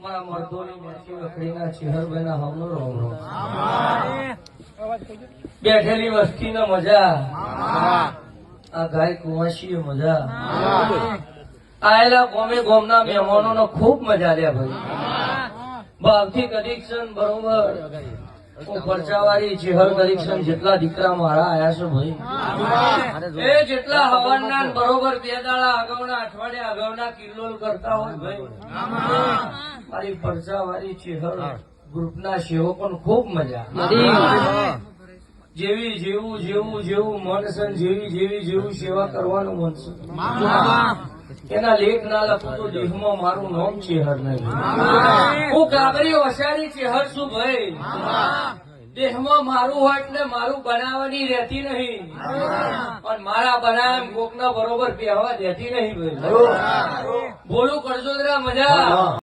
મારા મર્દોની મેથી વખડીના ચિહરભાઈના હમનો રોમ રોમ. બેઠેલી વસ્તીને મજા, આ ગાય કુંવાશીએ મજા, આયેલા ગોમે ગોમના મહેમાનોનો ખૂબ મજા લે ભાઈ. ભાવથી કદીક્ષણ બરોબર હું પરચાવાળી ચેહર કદીક્ષણ જેટલા દીકરા મારા આયા છે ભાઈ, એ જેટલા હવનના બરોબર 2 દાડા અગાઉના અઠવાડિયા અગાઉના કિલ્લોલ કરતા હોય ભાઈ, મારી પરચાવાળી ચેહર ગ્રુપના સેવકોને ખૂબ મજા. જેવી જેવું જેવું જેવું મન છે, જેવું સેવા કરવાનું મન છે, એના લેખ ના લખું તો દેહમાં મારું નામ ચેહર નહીં. હું કાબરી ઓસારી ચેહર છું ભાઈ. દેહમાં મારું હોય એટલે મારું બનાવવાની રહેતી નહીં, પણ મારા બનાવ કોકના બરોબર પહેવા દેતી નહીં ભાઈ. બોલું કરજો જરા મજા.